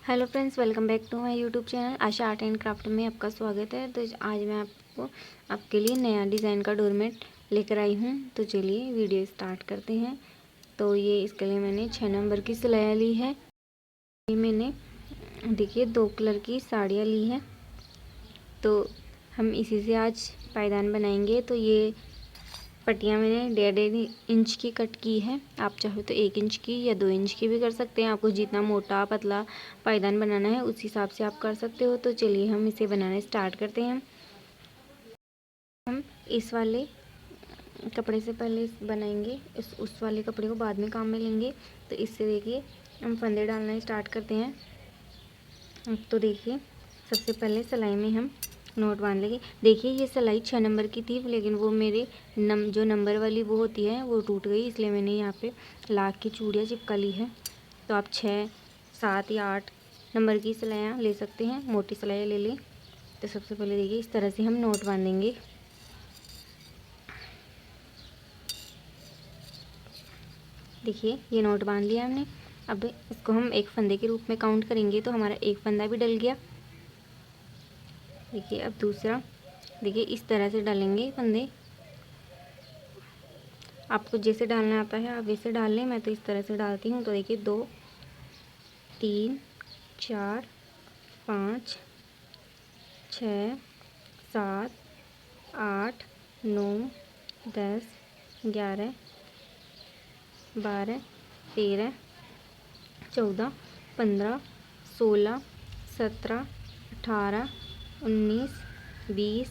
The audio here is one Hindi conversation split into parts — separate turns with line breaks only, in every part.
Hello friends, welcome back to my YouTube channel Asha art and craft में आपका स्वागत है। तो आज मैं आपके लिए नया डिज़ाइन का डोरमेट लेकर आई हूँ। तो चलिए वीडियो स्टार्ट करते हैं। तो ये इसके लिए मैंने 6 नंबर की सिलाई ली है। ये मैंने देखिए 2 कलर की साड़ियाँ ली है। तो हम इसी से आज पायदान बनाएंगे। तो ये पट्टियाँ मैंने 1.5 इंच की कट की है। आप चाहो तो 1 इंच की या 2 इंच की भी कर सकते हैं। आपको जितना मोटा पतला पायदान बनाना है उस हिसाब से आप कर सकते हो। तो चलिए हम इसे बनाना स्टार्ट करते हैं। हम इस वाले कपड़े से पहले बनाएंगे, उस वाले कपड़े को बाद में काम में लेंगे। तो इससे देखिए हम फंदे डालना स्टार्ट करते हैं। तो देखिए सबसे पहले सिलाई में हम नोट बांध लेंगे। देखिए ये सिलाई 6 नंबर की थी, लेकिन वो मेरे जो नंबर वाली वो होती है वो टूट गई, इसलिए मैंने यहाँ पे लाख की चूड़ियाँ चिपका ली है। तो आप 6, 7 या 8 नंबर की सिलाइयाँ ले सकते हैं, मोटी सिलाइयाँ ले लें। तो सबसे पहले देखिए इस तरह से हम नोट बांधेंगे। देखिए ये नोट बांध लिया हमने। अब इसको हम एक फंदे के रूप में काउंट करेंगे। तो हमारा एक फंदा भी डल गया। देखिए अब दूसरा, देखिए इस तरह से डालेंगे फंदे। आपको जैसे डालना आता है आप वैसे डाल लें, मैं तो इस तरह से डालती हूँ। तो देखिए 2, 3, 4, 5, 6, 7, 8, 9, 10, 11, 12, 13, 14, 15, 16, 17, 18, 19, 20,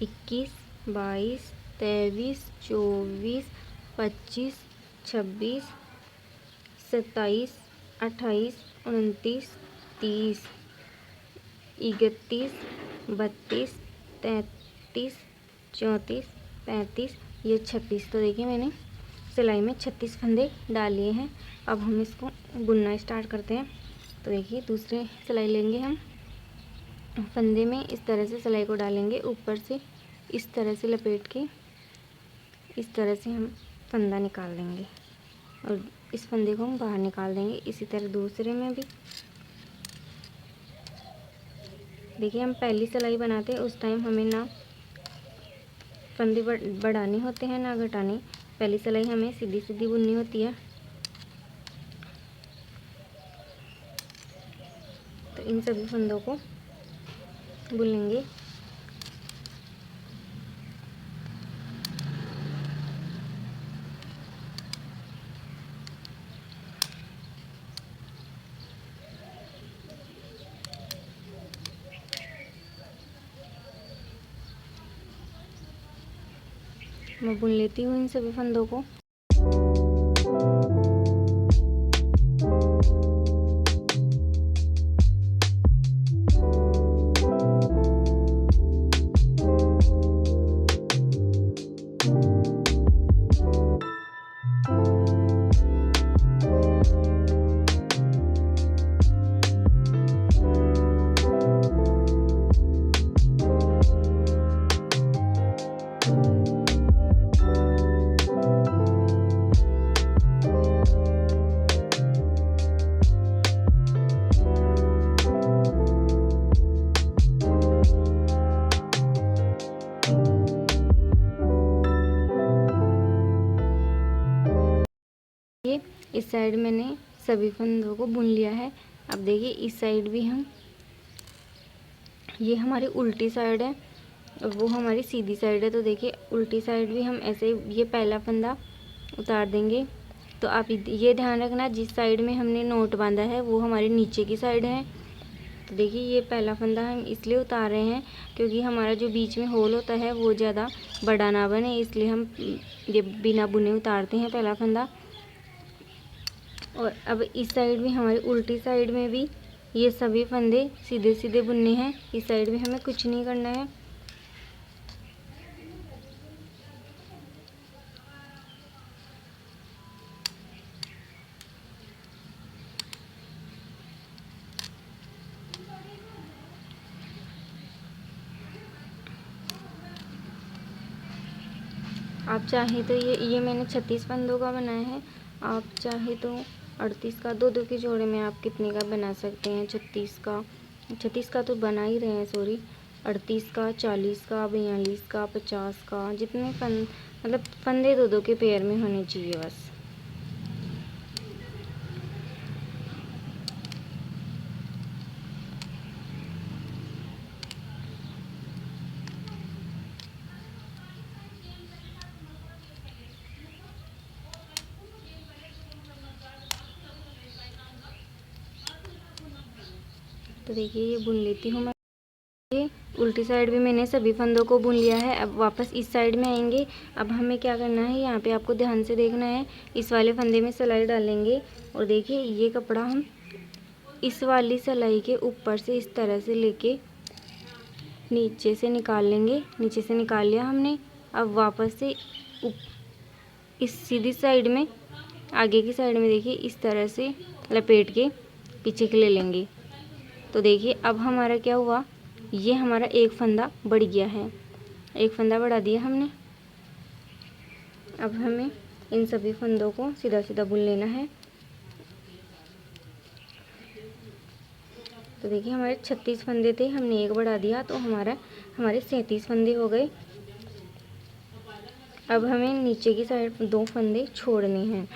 21, 22, 23, 24, 25, 26, 27, 28, 29, 30, 31, 32, 33, 34, 35, ये 36। तो देखिए मैंने सिलाई में 36 फंदे डाल लिए हैं। अब हम इसको बुनना स्टार्ट करते हैं। तो देखिए दूसरे सिलाई लेंगे हम, फंदे में इस तरह से सिलाई को डालेंगे, ऊपर से इस तरह से लपेट के इस तरह से हम फंदा निकाल देंगे और इस फंदे को हम बाहर निकाल देंगे। इसी तरह दूसरे में भी देखिए हम पहली सिलाई बनाते हैं उस टाइम हमें ना फंदे बढ़ाने होते हैं ना घटाने। पहली सिलाई हमें सीधी सीधी बुननी होती है। तो इन सभी फंदों को बुन लेंगे। मैं बुन लेती हूँ इन सभी फंदों को। ये इस साइड मैंने सभी फंदों को बुन लिया है। अब देखिए इस साइड भी हम, ये हमारी उल्टी साइड है और वो हमारी सीधी साइड है। तो देखिए उल्टी साइड भी हम ऐसे ये पहला फंदा उतार देंगे। तो आप ये ध्यान रखना जिस साइड में हमने नोट बांधा है वो हमारी नीचे की साइड है। तो देखिए ये पहला फंदा हम इसलिए उतार रहे हैं क्योंकि हमारा जो बीच में होल होता है वो ज़्यादा बड़ा ना बने, इसलिए हम ये बिना बुने उतारते हैं पहला फंदा। और अब इस साइड में हमारी उल्टी साइड में भी ये सभी फंदे सीधे सीधे बुनने हैं। इस साइड में हमें कुछ नहीं करना है। आप चाहे तो ये मैंने 36 फंदों का बनाया है। आप चाहे तो 38 का, दो दो के जोड़े में आप कितने का बना सकते हैं? 36 का तो बना ही रहे हैं, सॉरी। 38 का, 40 का, 42 का, 50 का, जितने मतलब फंदे दो दो के पेयर में होने चाहिए बस। तो देखिए ये बुन लेती हूँ मैं। ये उल्टी साइड भी मैंने सभी फंदों को बुन लिया है। अब वापस इस साइड में आएंगे। अब हमें क्या करना है, यहाँ पे आपको ध्यान से देखना है। इस वाले फंदे में सिलाई डालेंगे और देखिए ये कपड़ा हम इस वाली सिलाई के ऊपर से इस तरह से लेके नीचे से निकाल लेंगे। नीचे से निकाल लिया हमने। अब वापस से इस सीधी साइड में, आगे की साइड में देखिए इस तरह से लपेट के पीछे के ले लेंगे। तो देखिए अब हमारा क्या हुआ, ये हमारा एक फंदा बढ़ गया है। एक फंदा बढ़ा दिया हमने। अब हमें इन सभी फंदों को सीधा सीधा बुन लेना है। तो देखिए हमारे 36 फंदे थे, हमने एक बढ़ा दिया तो हमारे 37 फंदे हो गए। अब हमें नीचे की साइड 2 फंदे छोड़ने हैं।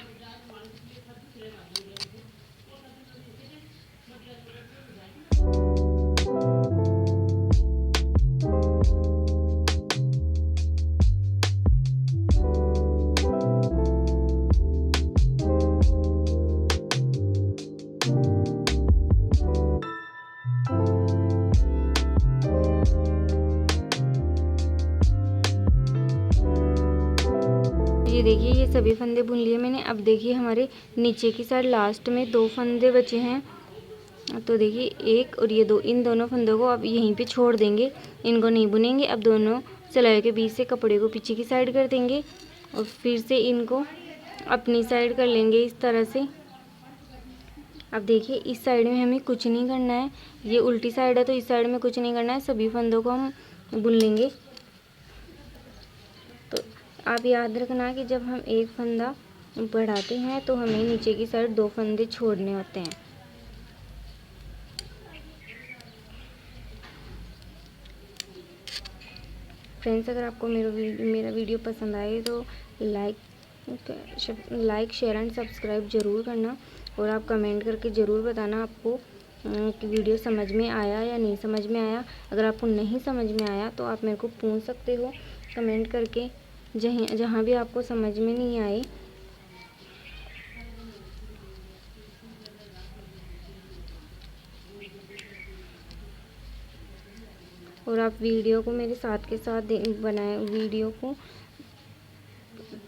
ये देखिए ये सभी फंदे बुन लिए मैंने। अब देखिए हमारे नीचे की साइड लास्ट में 2 फंदे बचे हैं। तो देखिए एक और ये 2, इन दोनों फंदों को अब यहीं पे छोड़ देंगे, इनको नहीं बुनेंगे। अब दोनों सिलाई के बीच से कपड़े को पीछे की साइड कर देंगे और फिर से इनको अपनी साइड कर लेंगे इस तरह से। अब देखिए इस साइड में हमें कुछ नहीं करना है, ये उल्टी साइड है तो इस साइड में कुछ नहीं करना है, सभी फंदों को हम बुन लेंगे। तो आप याद रखना कि जब हम एक फंदा बढ़ाते हैं तो हमें नीचे की साइड 2 फंदे छोड़ने होते हैं। फ्रेंड्स, अगर आपको मेरा वीडियो पसंद आए तो लाइक शेयर एंड सब्सक्राइब ज़रूर करना और आप कमेंट करके ज़रूर बताना आपको कि वीडियो समझ में आया या नहीं समझ में आया। अगर आपको नहीं समझ में आया तो आप मेरे को पूछ सकते हो कमेंट करके, जहाँ भी आपको समझ में नहीं आए। और आप वीडियो को मेरे साथ के साथ बनाए, वीडियो को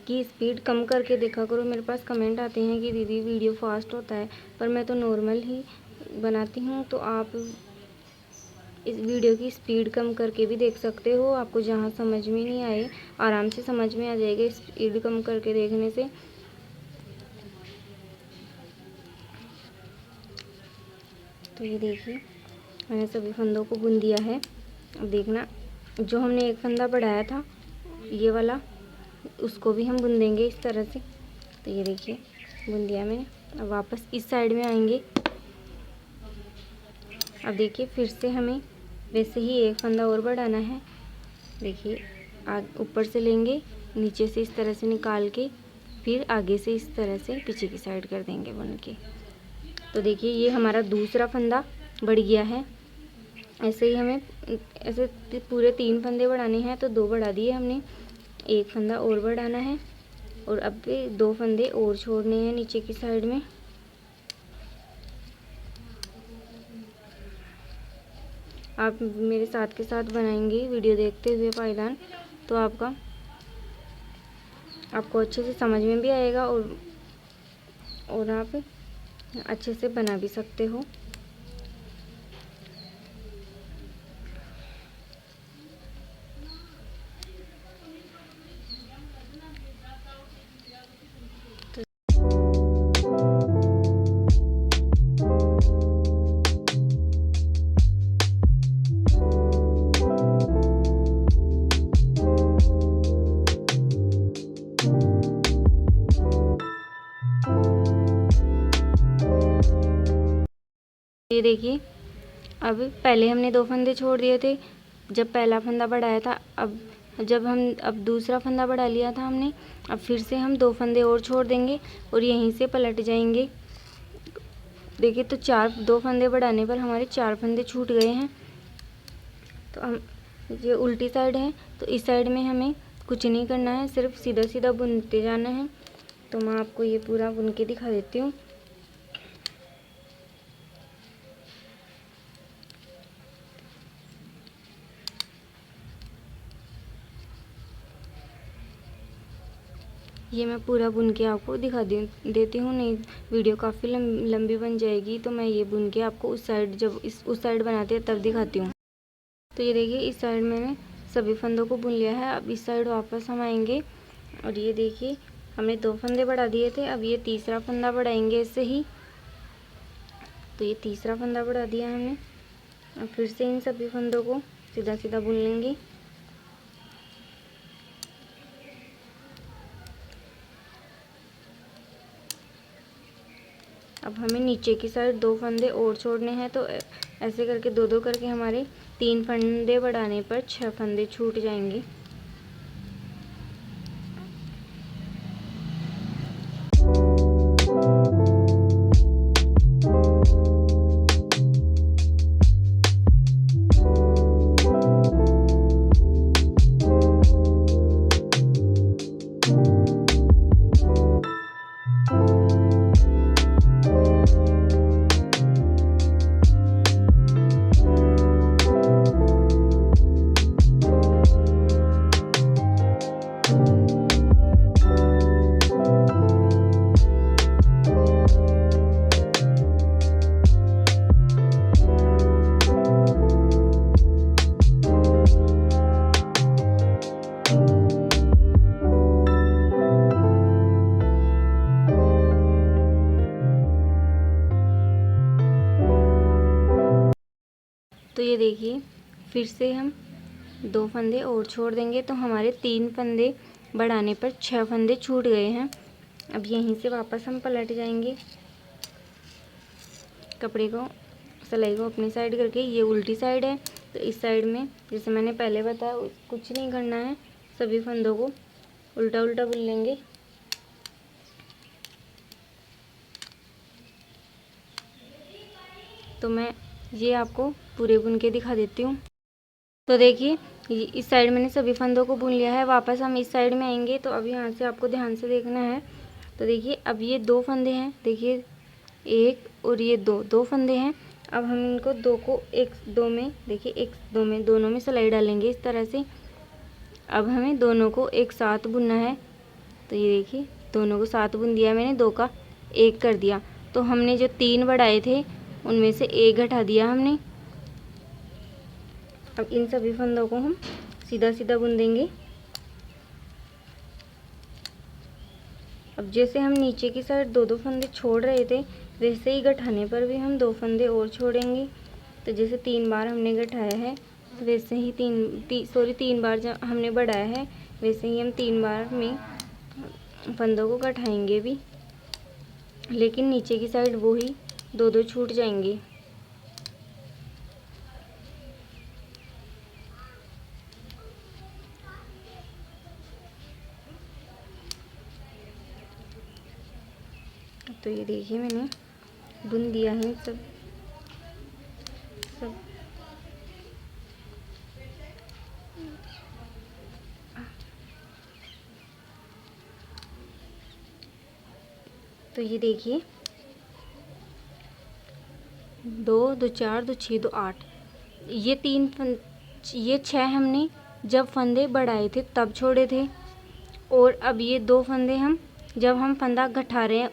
की स्पीड कम करके देखा करो। मेरे पास कमेंट आते हैं कि दीदी वीडियो फास्ट होता है, पर मैं तो नॉर्मल ही बनाती हूँ। तो आप इस वीडियो की स्पीड कम करके भी देख सकते हो। आपको जहाँ समझ में नहीं आए आराम से समझ में आ जाएगा स्पीड कम करके देखने से। तो ये देखिए मैंने सभी फंदों को बुन दिया है। अब देखना जो हमने एक फंदा बढ़ाया था ये वाला, उसको भी हम बुन देंगे इस तरह से। तो ये देखिए बुन दिया मैंने। अब वापस इस साइड में आएंगे। अब देखिए फिर से हमें वैसे ही एक फंदा और बढ़ाना है। देखिए ऊपर से लेंगे, नीचे से इस तरह से निकाल के फिर आगे से इस तरह से पीछे की साइड कर देंगे बुन के। तो देखिए ये हमारा दूसरा फंदा बढ़ गया है। ऐसे ही हमें ऐसे पूरे 3 फंदे बढ़ाने हैं, तो 2 बढ़ा दिए हमने, एक फंदा और बढ़ाना है और अब भी 2 फंदे और छोड़ने हैं नीचे की साइड में। आप मेरे साथ के साथ बनाएंगे वीडियो देखते हुए पायदान, तो आपको अच्छे से समझ में भी आएगा और आप अच्छे से बना भी सकते हो। ये देखिए, अब पहले हमने 2 फंदे छोड़ दिए थे जब पहला फंदा बढ़ाया था। अब दूसरा फंदा बढ़ा लिया था हमने। अब फिर से हम 2 फंदे और छोड़ देंगे और यहीं से पलट जाएंगे। देखिए, तो 2 फंदे बढ़ाने पर हमारे 4 फंदे छूट गए हैं। तो हम ये उल्टी साइड है, तो इस साइड में हमें कुछ नहीं करना है, सिर्फ सीधा सीधा बुनते जाना है। तो मैं आपको ये पूरा बुन के दिखा देती हूँ। ये मैं पूरा बुन के आपको दिखा देती हूँ, नहीं वीडियो काफ़ी लंबी बन जाएगी। तो मैं ये बुन के आपको उस साइड, जब उस साइड बनाते हैं तब दिखाती हूँ। तो ये देखिए, इस साइड मैंने सभी फंदों को बुन लिया है। अब इस साइड वापस हम आएंगे और ये देखिए, हमने 2 फंदे बढ़ा दिए थे। अब ये तीसरा फंदा बढ़ाएंगे ऐसे ही। तो ये तीसरा फंदा बढ़ा दिया हमने। अब फिर से इन सभी फंदों को सीधा सीधा बुन लेंगे। अब हमें नीचे की साइड 2 फंदे और छोड़ने हैं। तो ऐसे करके 2-2 करके हमारे 3 फंदे बढ़ाने पर 6 फंदे छूट जाएंगे। तो ये देखिए, फिर से हम 2 फंदे और छोड़ देंगे। तो हमारे 3 फंदे बढ़ाने पर 6 फंदे छूट गए हैं। अब यहीं से वापस हम पलट जाएंगे, कपड़े को, सिलाई को अपनी साइड करके। ये उल्टी साइड है, तो इस साइड में जैसे मैंने पहले बताया कुछ नहीं करना है, सभी फंदों को उल्टा उल्टा बुन लेंगे। तो मैं ये आपको पूरे बुन के दिखा देती हूँ। तो देखिए, इस साइड मैंने सभी फंदों को बुन लिया है। वापस हम इस साइड में आएंगे। तो अब यहाँ से आपको ध्यान से देखना है। तो देखिए, अब ये 2 फंदे हैं, देखिए 1 और ये 2 फंदे हैं। अब हम इनको 2 को 1-2 में, देखिए 1-2 में, दोनों में सिलाई डालेंगे इस तरह से। अब हमें दोनों को एक साथ बुनना है। तो ये देखिए, दोनों को साथ बुन दिया मैंने, 2 का 1 कर दिया। तो हमने जो 3 बढ़ाए थे उनमें से 1 घटा दिया हमने। अब इन सभी फंदों को हम सीधा सीधा बुन देंगे। अब जैसे हम नीचे की साइड 2-2 फंदे छोड़ रहे थे, वैसे ही गठाने पर भी हम 2 फंदे और छोड़ेंगे। तो जैसे 3 बार हमने गठाया है, वैसे ही 3 बार जब हमने बढ़ाया है, वैसे ही हम 3 बार में फंदों को गठाएंगे भी, लेकिन नीचे की साइड वो ही 2-2 छूट जाएंगे। तो ये देखिए, मैंने बुन दिया है सब। तो ये देखिए, 2 2 4 2 6 2 8, ये 6 हमने जब फंदे बढ़ाए थे तब छोड़े थे। और अब ये 2 फंदे हम जब हम फंदा गठा रहे हैं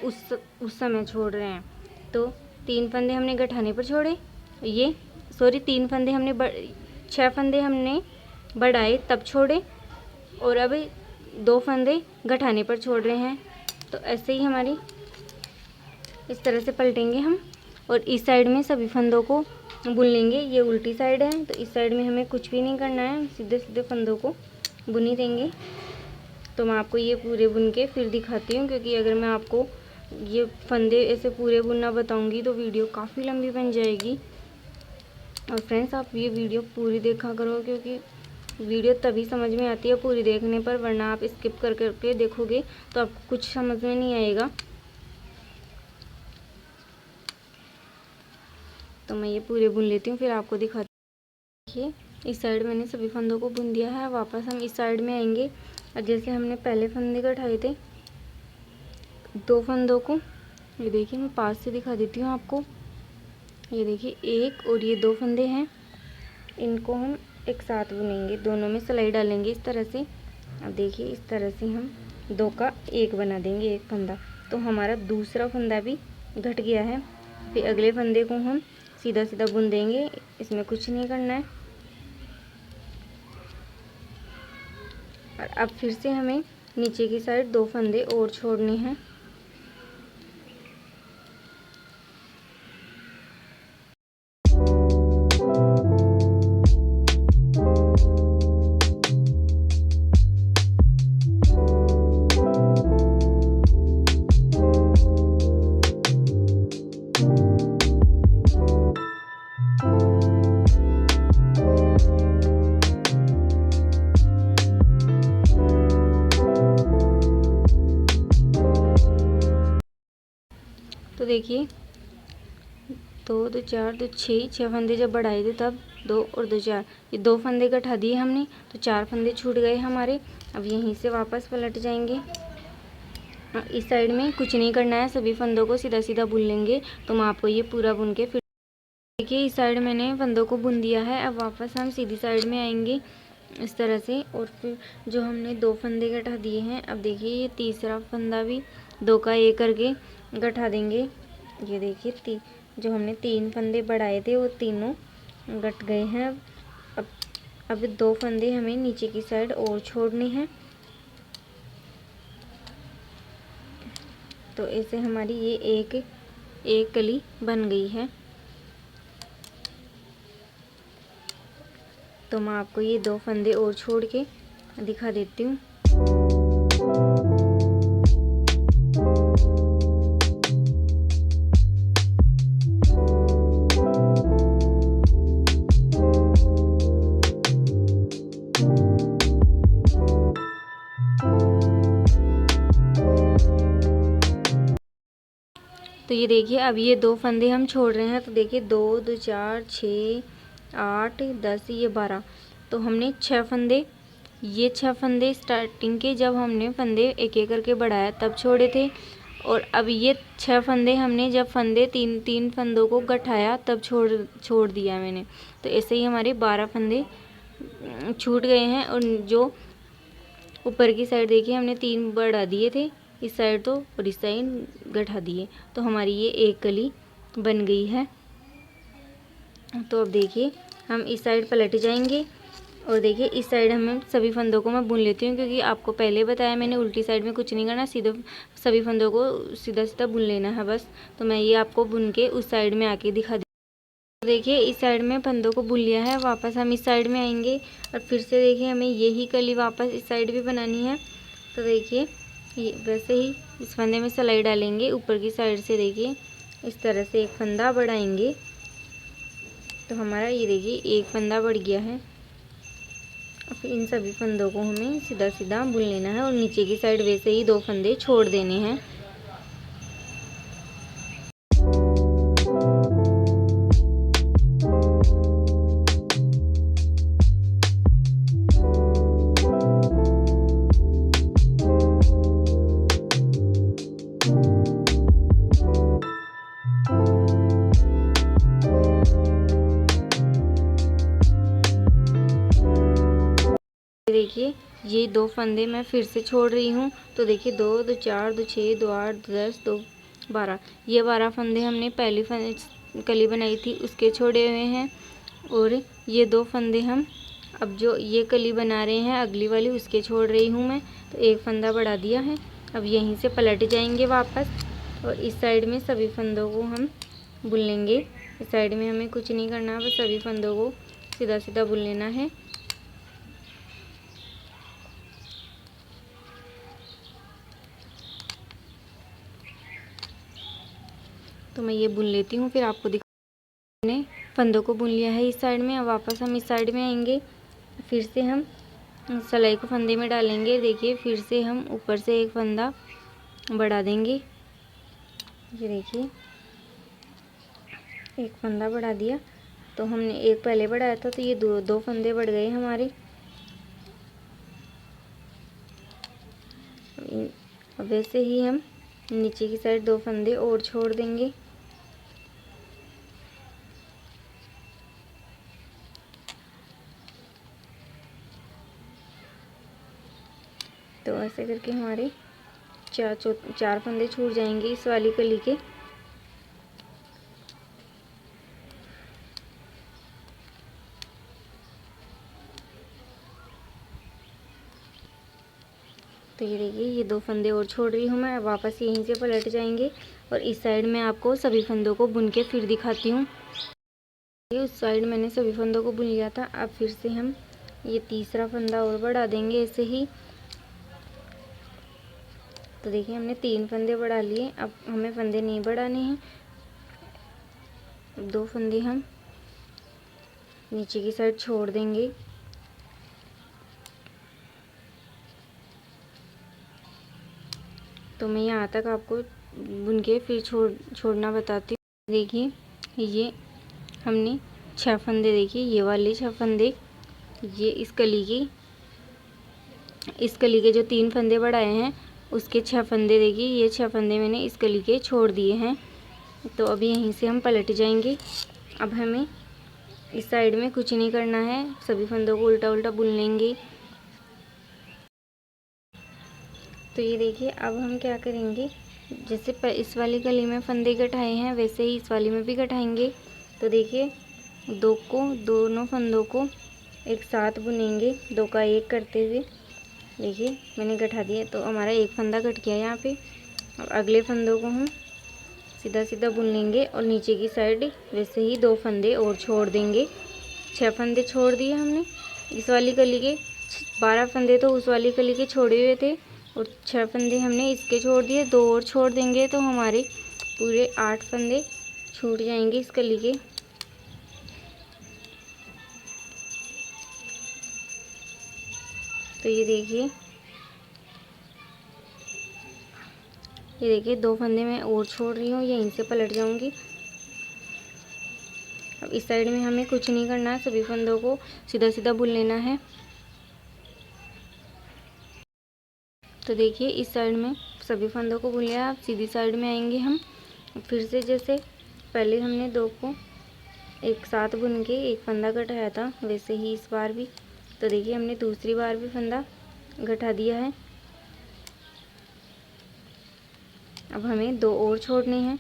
उस समय छोड़ रहे हैं। तो 3 फंदे हमने गठाने पर छोड़े, 3 फंदे हमने 6 फंदे हमने बढ़ाए तब छोड़े, और अब 2 फंदे गठाने पर छोड़ रहे हैं। तो ऐसे ही हमारी इस तरह से पलटेंगे हम, और इस साइड में सभी फंदों को बुन लेंगे। ये उल्टी साइड है, तो इस साइड में हमें कुछ भी नहीं करना है, सीधे सीधे फंदों को बुन ही देंगे। तो मैं आपको ये पूरे बुन के फिर दिखाती हूँ, क्योंकि अगर मैं आपको ये फंदे ऐसे पूरे बुनना बताऊंगी तो वीडियो काफ़ी लंबी बन जाएगी। और फ्रेंड्स, आप ये वीडियो पूरी देखा करो, क्योंकि वीडियो तभी समझ में आती है पूरी देखने पर, वरना आप स्किप कर करके देखोगे तो आपको कुछ समझ में नहीं आएगा। तो मैं ये पूरे बुन लेती हूँ, फिर आपको दिखाती हूँ। इस साइड मैंने सभी फंदों को बुन दिया है। वापस हम इस साइड में आएंगे और जैसे हमने पहले फंदे कटाए थे 2 फंदों को, ये देखिए मैं पास से दिखा देती हूँ आपको। ये देखिए 1 और ये 2 फंदे हैं, इनको हम एक साथ बुनेंगे, दोनों में सिलाई डालेंगे इस तरह से। अब देखिए इस तरह से हम 2 का 1 बना देंगे, 1 फंदा। तो हमारा दूसरा फंदा भी घट गया है। फिर अगले फंदे को हम सीधा सीधा बुन देंगे, इसमें कुछ नहीं करना है। और अब फिर से हमें नीचे की साइड 2 फंदे और छोड़ने हैं। तो देखिए 2 2 4 2 6 फंदे जब बढ़ाए थे तब 2 और 2 4, ये 2 फंदे घटा दिए हमने, तो 4 फंदे छूट गए हमारे। अब यहीं से वापस पलट जाएंगे। इस साइड में कुछ नहीं करना है, सभी फंदों को सीधा सीधा बुन लेंगे। तो मैं आपको ये पूरा बुन के फिर देखिए इस साइड मैंने फंदों को बुन दिया है। अब वापस हम सीधी साइड में आएंगे इस तरह से, और फिर जो हमने 2 फंदे घटा दिए हैं, अब देखिए ये तीसरा फंदा भी 2 का 1 करके घटा देंगे। ये देखिए जो हमने 3 फंदे बढ़ाए थे वो तीनों घट गए हैं। अब 2 फंदे हमें नीचे की साइड और छोड़ने हैं। तो ऐसे हमारी ये एक कली बन गई है। तो मैं आपको ये 2 फंदे और छोड़ के दिखा देती हूँ। तो ये देखिए अब ये 2 फंदे हम छोड़ रहे हैं। तो देखिए 2 2 4 6 8 10, ये 12। तो हमने 6 फंदे, ये 6 फंदे स्टार्टिंग के जब हमने फंदे एक एक करके बढ़ाया तब छोड़े थे। और अब ये 6 फंदे हमने जब फंदे 3 फंदों को गठाया तब छोड़ दिया मैंने। तो ऐसे ही हमारे 12 फंदे छूट गए हैं। और जो ऊपर की साइड देखिए हमने 3 बढ़ा दिए थे, इस साइड तो, और इस साइड गठा दिए। तो हमारी ये एक कली बन गई है। तो अब देखिए हम इस साइड पलट जाएंगे और देखिए इस साइड हमें सभी फंदों को मैं बुन लेती हूँ, क्योंकि आपको पहले बताया मैंने उल्टी साइड में कुछ नहीं करना, सीधे सभी फंदों को सीधा सीधा बुन लेना है बस। तो मैं ये आपको बुन के उस साइड में आके दिखा दी। देखिए इस साइड में फंदों को बुन लिया है। वापस हम इस साइड में आएंगे और फिर से देखिए हमें यही कली वापस इस साइड भी बनानी है। तो देखिए ये वैसे ही इस फंदे में सिलाई डालेंगे ऊपर की साइड से, देखिए इस तरह से एक फंदा बढ़ाएंगे। तो हमारा ये देखिए एक फंदा बढ़ गया है। फिर इन सभी फंदों को हमें सीधा सीधा बुन लेना है और नीचे की साइड वैसे ही 2 फंदे छोड़ देने हैं। देखिए ये 2 फंदे मैं फिर से छोड़ रही हूँ। तो देखिए 2 2 4 2 6 2 8 2 10 2 12, ये 12 फंदे हमने पहली कली बनाई थी उसके छोड़े हुए हैं। और ये 2 फंदे हम अब जो ये कली बना रहे हैं अगली वाली उसके छोड़ रही हूँ मैं। तो एक फंदा बढ़ा दिया है। अब यहीं से पलट जाएंगे वापस और इस साइड में सभी फंदों को हम बुन लेंगे। इस साइड में हमें कुछ नहीं करना, बस सभी फंदों को सीधा सीधा बुन लेना है। तो मैं ये बुन लेती हूँ, फिर आपको मैंने फंदों को बुन लिया है इस साइड में। अब वापस हम इस साइड में आएंगे, फिर से हम सिलाई को फंदे में डालेंगे। देखिए फिर से हम ऊपर से एक फंदा बढ़ा देंगे। ये देखिए एक फंदा बढ़ा दिया, तो हमने एक पहले बढ़ाया था, तो ये दो फंदे बढ़ गए हमारे। अब वैसे ही हम नीचे की साइड 2 फंदे और छोड़ देंगे। तो ऐसे करके हमारे चार फंदे छूट जाएंगे इस वाली कली के। तो ये देखिए ये 2 फंदे और छोड़ रही हूँ मैं। अब वापस यहीं से पलट जाएंगे और इस साइड में आपको सभी फंदों को बुन के फिर दिखाती हूँ। उस साइड मैंने सभी फंदों को बुन लिया था। अब फिर से हम ये तीसरा फंदा और बढ़ा देंगे ऐसे ही। तो देखिए हमने 3 फंदे बढ़ा लिए। अब हमें फंदे नहीं बढ़ाने हैं, 2 फंदे हम नीचे की साइड छोड़ देंगे। तो मैं यहाँ तक आपको बुन के फिर छोड़ना बताती हूँ। देखिए ये हमने 6 फंदे, देखिए ये वाले 6 फंदे, ये इस कली के जो 3 फंदे बढ़ाए हैं उसके 6 फंदे, देखिए ये 6 फंदे मैंने इस कली के छोड़ दिए हैं। तो अभी यहीं से हम पलट जाएंगे। अब हमें इस साइड में कुछ नहीं करना है, सभी फंदों को उल्टा उल्टा बुन लेंगे। तो ये देखिए अब हम क्या करेंगे, जैसे इस वाली कली में फंदे गठाए हैं वैसे ही इस वाली में भी गठाएंगे। तो देखिए दोनों फंदों को एक साथ बुनेंगे, 2 का 1 करते हुए। देखिए मैंने गठा दिया, तो हमारा एक फंदा कट गया यहाँ पे। अब अगले फंदों को हम सीधा सीधा बुन लेंगे और नीचे की साइड वैसे ही 2 फंदे और छोड़ देंगे। 6 फंदे छोड़ दिए हमने इस वाली कली के, 12 फंदे तो उस वाली कली के छोड़े हुए थे और 6 फंदे हमने इसके छोड़ दिए, 2 और छोड़ देंगे तो हमारे पूरे 8 फंदे छूट जाएंगे इस कली के। तो ये देखिए 2 फंदे मैं और छोड़ रही हूँ, यहीं से पलट जाऊंगी। अब इस साइड में हमें कुछ नहीं करना है, सभी फंदों को सीधा सीधा बुन लेना है। तो देखिए इस साइड में सभी फंदों को बुन लिया। अब सीधी साइड में आएंगे हम, फिर से जैसे पहले हमने 2 को एक साथ बुन के एक फंदा गठाया था वैसे ही इस बार भी। तो देखिए हमने दूसरी बार भी फंदा गठा दिया है। अब हमें 2 और छोड़ने हैं।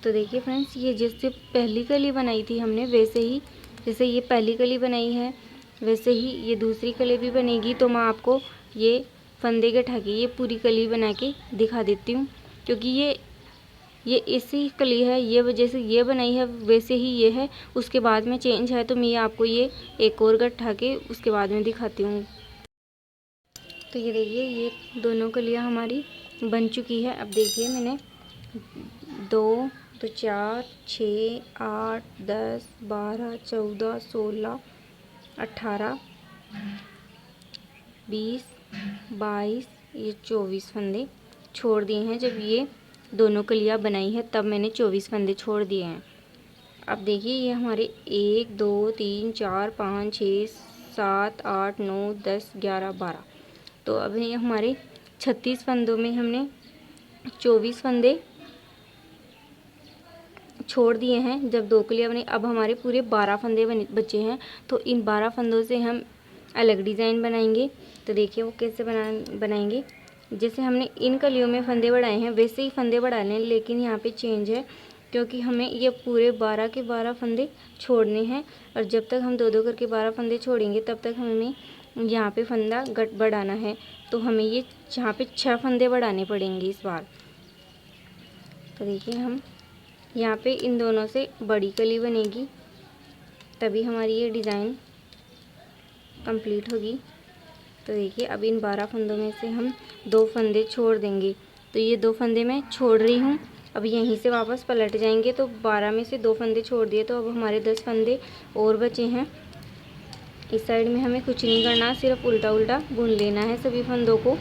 तो देखिए फ्रेंड्स ये जैसे पहली कली बनाई थी हमने वैसे ही, जैसे ये पहली कली बनाई है वैसे ही ये दूसरी कली भी बनेगी। तो मैं आपको ये फंदे गठा के ये पूरी कली बना के दिखा देती हूँ, क्योंकि ये ऐसी कली है, ये जैसे ये बनाई है वैसे ही ये है, उसके बाद में चेंज है। तो मैं आपको ये एक और गठा के उसके बाद में दिखाती हूँ। तो ये देखिए ये दोनों कलियाँ हमारी बन चुकी है। अब देखिए मैंने 2 तो 4 6 8 10 12 14 16 18 20 22 ये 24 फंदे छोड़ दिए हैं। जब ये दोनों कलियाँ बनाई है तब मैंने 24 फंदे छोड़ दिए हैं। अब देखिए ये हमारे 1 2 3 4 5 6 7 8 9 10 11 12, तो अभी हमारे 36 फंदों में हमने 24 फंदे छोड़ दिए हैं। जब 2 कलियाँ बनी, अब हमारे पूरे 12 फंदे बचे हैं। तो इन 12 फंदों से हम अलग डिज़ाइन बनाएंगे। तो देखिए वो कैसे बनाएंगे। जैसे हमने इन कलियों में फंदे बढ़ाए हैं वैसे ही फंदे बढ़ाने हैं, लेकिन यहाँ पे चेंज है क्योंकि हमें ये पूरे 12 के 12 फंदे छोड़ने हैं। और जब तक हम 2-2 करके 12 फंदे छोड़ेंगे तब तक हमें यहाँ पे फंदा बढ़ाना है। तो हमें ये यहाँ पे 6 फंदे बढ़ाने पड़ेंगे इस बार। तो देखिए हम यहाँ पे इन दोनों से बड़ी कली बनेगी, तभी हमारी ये डिज़ाइन कंप्लीट होगी। तो देखिए अब इन 12 फंदों में से हम 2 फंदे छोड़ देंगे। तो ये 2 फंदे मैं छोड़ रही हूँ अब यहीं से वापस पलट जाएंगे। तो 12 में से 2 फंदे छोड़ दिए, तो अब हमारे 10 फंदे और बचे हैं। इस साइड में हमें कुछ नहीं करना, सिर्फ उल्टा उल्टा बुन लेना है सभी फंदों को।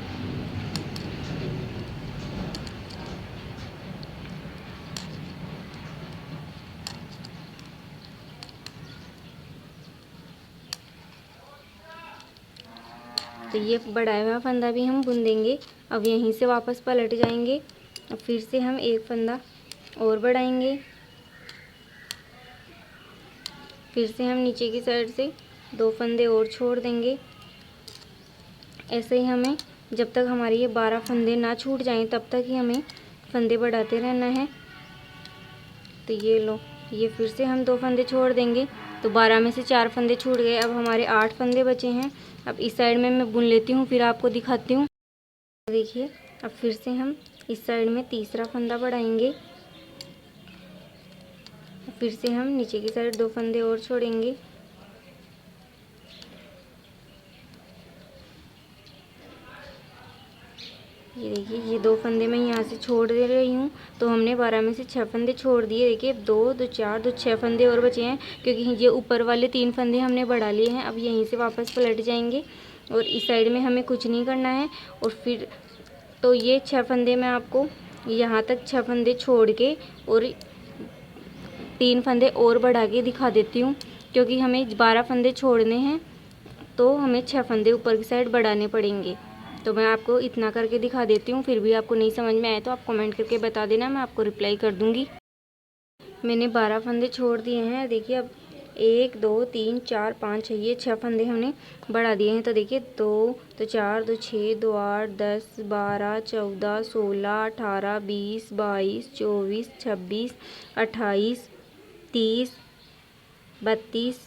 तो ये बढ़ाया हुआ फंदा भी हम बुन देंगे। अब यहीं से वापस पलट जाएंगे। अब फिर से हम एक फंदा और बढ़ाएंगे। फिर से हम नीचे की साइड से 2 फंदे और छोड़ देंगे। ऐसे ही हमें जब तक हमारे ये 12 फंदे ना छूट जाएं तब तक ही हमें फंदे बढ़ाते रहना है। तो ये लो, ये फिर से हम 2 फंदे छोड़ देंगे। तो 12 में से 4 फंदे छूट गए। अब हमारे 8 फंदे बचे हैं। अब इस साइड में मैं बुन लेती हूँ, फिर आपको दिखाती हूँ। देखिए, अब फिर से हम इस साइड में तीसरा फंदा बढ़ाएंगे। फिर से हम नीचे की साइड 2 फंदे और छोड़ेंगे। ये देखिए, ये 2 फंदे मैं यहाँ से छोड़ दे रही हूँ। तो हमने 12 में से 6 फंदे छोड़ दिए। देखिए, 2 2 4 2 6 फंदे और बचे हैं, क्योंकि ये ऊपर वाले 3 फंदे हमने बढ़ा लिए हैं। अब यहीं से वापस पलट जाएंगे और इस साइड में हमें कुछ नहीं करना है। और फिर तो ये 6 फंदे मैं आपको यहाँ तक 6 फंदे छोड़ के और 3 फंदे और बढ़ा के दिखा देती हूँ, क्योंकि हमें 12 फंदे छोड़ने हैं, तो हमें 6 फंदे ऊपर की साइड बढ़ाने पड़ेंगे। तो मैं आपको इतना करके दिखा देती हूँ। फिर भी आपको नहीं समझ में आए तो आप कमेंट करके बता देना, मैं आपको रिप्लाई कर दूँगी। मैंने 12 फंदे छोड़ दिए हैं। देखिए, अब 1 2 3 4 5 6, ये 6 फंदे हमने बढ़ा दिए हैं। तो देखिए, 2 तो 4 2 6 2 8 10 12 14 16 18 20 22 24 26 28 30 32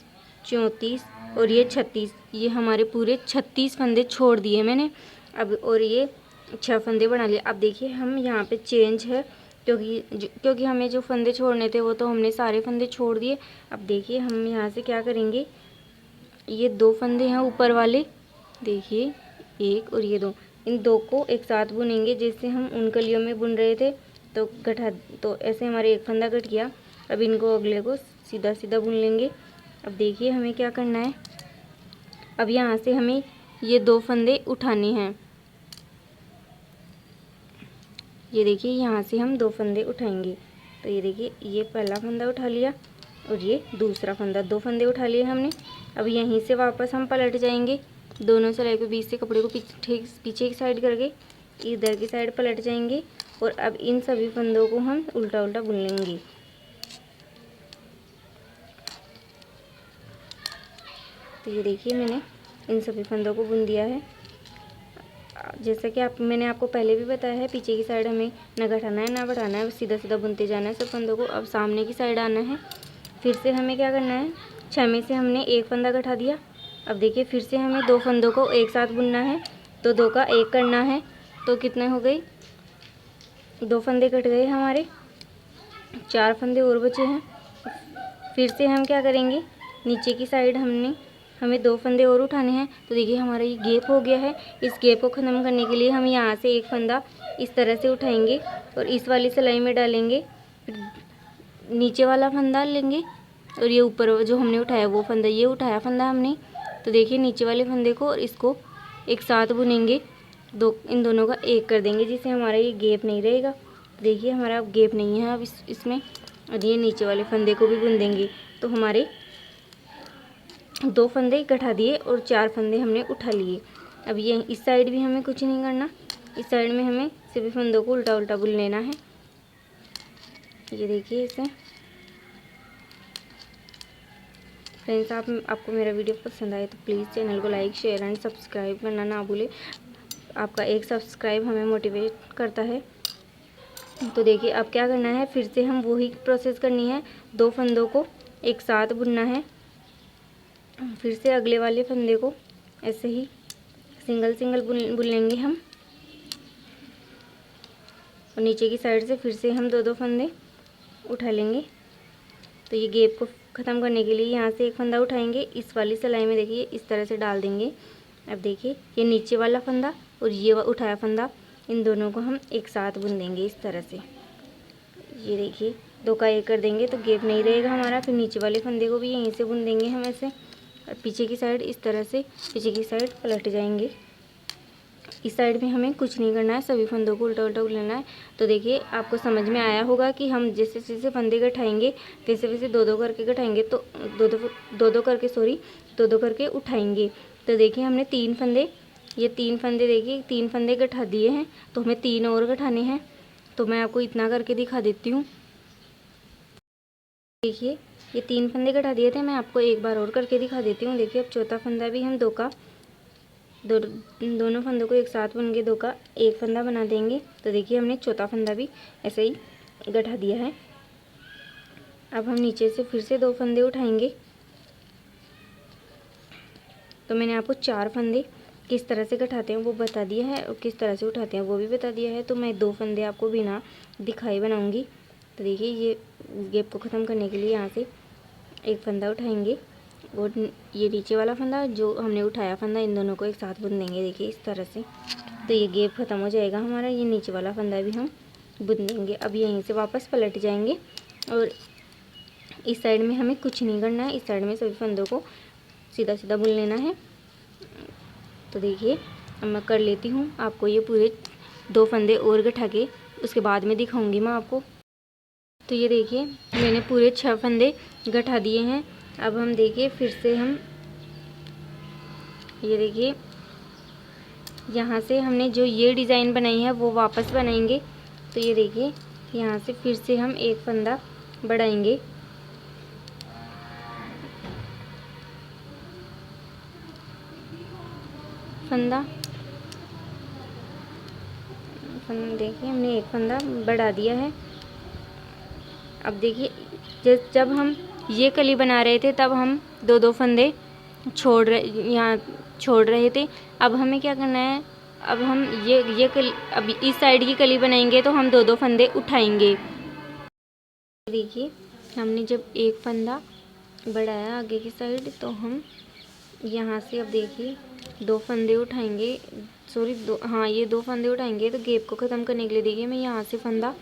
34 और ये 36, ये हमारे पूरे 36 फंदे छोड़ दिए मैंने। अब और ये 6 फंदे बना लिए। अब देखिए, हम यहाँ पे चेंज है, क्योंकि हमें जो फंदे छोड़ने थे वो तो हमने सारे फंदे छोड़ दिए। अब देखिए, हम यहाँ से क्या करेंगे, ये 2 फंदे हैं ऊपर वाले, देखिए 1 और ये 2, इन 2 को एक साथ बुनेंगे जैसे हम उन कलियों में बुन रहे थे। तो ऐसे हमारे एक फंदा कट गया। अब इनको अगले को सीधा सीधा बुन लेंगे। अब देखिए, हमें क्या करना है, अब यहाँ से हमें ये 2 फंदे उठाने हैं। ये देखिए, यहाँ से हम 2 फंदे उठाएंगे। तो ये देखिए, ये पहला फंदा उठा लिया और ये दूसरा फंदा, 2 फंदे उठा लिए हमने। अब यहीं से वापस हम पलट जाएंगे, दोनों सिलाई के बीच से कपड़े को पीछे की साइड करके इधर की साइड पलट जाएंगे और अब इन सभी फंदों को हम उल्टा उल्टा बुन लेंगे। तो ये देखिए, मैंने इन सभी फंदों को बुन दिया है। जैसा कि मैंने आपको पहले भी बताया है, पीछे की साइड हमें ना घटाना है ना बढ़ाना है, सीधा सीधा बुनते जाना है सब फंदों को। अब सामने की साइड आना है। फिर से हमें क्या करना है, 6 में से हमने 1 फंदा घटा दिया। अब देखिए, फिर से हमें 2 फंदों को एक साथ बुनना है। तो 2 का 1 करना है। तो कितने हो गए, 2 फंदे कट गए हमारे, 4 फंदे और बचे हैं। फिर से हम क्या करेंगे, नीचे की साइड हमें 2 फंदे और उठाने हैं। तो देखिए, हमारा ये गैप हो गया है। इस गैप को ख़त्म करने के लिए हम यहाँ से 1 फंदा इस तरह से उठाएंगे और इस वाली सिलाई में डालेंगे। फिर नीचे वाला फंदा लेंगे और ये ऊपर जो हमने उठाया वो फंदा, ये उठाया फंदा हमने। तो देखिए, नीचे वाले फंदे को और इसको एक साथ बुनेंगे, इन दोनों का 1 कर देंगे, जिससे हमारा ये गैप नहीं रहेगा। देखिए, हमारा अब गैप नहीं है अब इसमें। और ये नीचे वाले फंदे को भी बुन देंगे। तो हमारे 2 फंदे इकट्ठा दिए और 4 फंदे हमने उठा लिए। अब ये इस साइड भी हमें कुछ नहीं करना, इस साइड में हमें सभी फंदों को उल्टा उल्टा बुन लेना है। ये देखिए इसे। फ्रेंड्स, आपको मेरा वीडियो पसंद आए तो प्लीज़ चैनल को लाइक शेयर एंड सब्सक्राइब करना ना भूलें। आपका एक सब्सक्राइब हमें मोटिवेट करता है। तो देखिए, अब क्या करना है, फिर से हम वही प्रोसेस करनी है। 2 फंदों को एक साथ बुनना है। फिर से अगले वाले फंदे को ऐसे ही सिंगल सिंगल बुन लेंगे हम और नीचे की साइड से फिर से हम 2 फंदे उठा लेंगे। तो ये गैप को ख़त्म करने के लिए यहाँ से 1 फंदा उठाएंगे, इस वाली सिलाई में देखिए इस तरह से डाल देंगे। अब देखिए, ये नीचे वाला फंदा और ये उठाया फंदा, इन दोनों को हम एक साथ बुन देंगे इस तरह से। ये देखिए 2 का 1 कर देंगे तो गैप नहीं रहेगा हमारा। फिर नीचे वाले फंदे को भी यहीं से बुन देंगे हम ऐसे, और पीछे की साइड इस तरह से पीछे की साइड पलट जाएंगे। इस साइड में हमें कुछ नहीं करना है, सभी फंदों को उल्टा उल्टा लेना है। तो देखिए आपको समझ में आया होगा कि हम जैसे जैसे फंदे गठाएंगे वैसे वैसे 2-2 करके गठाएंगे, तो 2-2 करके सॉरी 2-2 करके उठाएंगे। तो देखिए हमने 3 फंदे, ये 3 फंदे देखिए 3 फंदे गठा दिए हैं, तो हमें 3 और गठाने हैं। तो मैं आपको इतना करके दिखा देती हूँ। देखिए ये 3 फंदे गठा दिए थे, मैं आपको एक बार और करके दिखा देती हूँ। देखिए अब चौथा फंदा भी हम दोनों फंदों को एक साथ बुन के 2 का 1 फंदा बना देंगे। तो देखिए हमने चौथा फंदा भी ऐसे ही गठा दिया है। अब हम नीचे से फिर से 2 फंदे उठाएंगे। तो मैंने आपको 4 फंदे किस तरह से गठाते हैं वो बता दिया है, और किस तरह से उठाते हैं वो भी बता दिया है। तो मैं 2 फंदे आपको बिना दिखाए बनाऊंगी। तो देखिए ये गैप को ख़त्म करने के लिए यहाँ से 1 फंदा उठाएंगे, और ये नीचे वाला फंदा जो हमने उठाया फंदा, इन दोनों को एक साथ बुन देंगे देखिए इस तरह से। तो ये गैप ख़त्म हो जाएगा हमारा। ये नीचे वाला फंदा भी हम बुन देंगे। अब यहीं से वापस पलट जाएंगे, और इस साइड में हमें कुछ नहीं करना है, इस साइड में सभी फंदों को सीधा सीधा बुन लेना है। तो देखिए अब मैं कर लेती हूँ, आपको ये पूरे 2 फंदे और गठा के उसके बाद में दिखाऊंगी मैं आपको। तो ये देखिए मैंने पूरे 6 फंदे गठा दिए हैं। अब हम देखिए फिर से हम ये देखिए यहाँ से हमने जो ये डिज़ाइन बनाई है वो वापस बनाएंगे। तो ये देखिए यहाँ से फिर से हम 1 फंदा बढ़ाएंगे, फंदा देखिए हमने 1 फंदा बढ़ा दिया है। अब देखिए जब हम ये कली बना रहे थे तब हम 2-2 फंदे छोड़ रहे थे। अब हमें क्या करना है, अब हम ये कली, अब इस साइड की कली बनाएंगे तो हम 2-2 फंदे उठाएंगे। देखिए हमने जब 1 फंदा बढ़ाया आगे की साइड, तो हम यहाँ से अब देखिए 2 फंदे उठाएंगे, सॉरी ये 2 फंदे उठाएंगे। तो गैप को ख़त्म करने के लिए देखिए मैं यहाँ से फंदा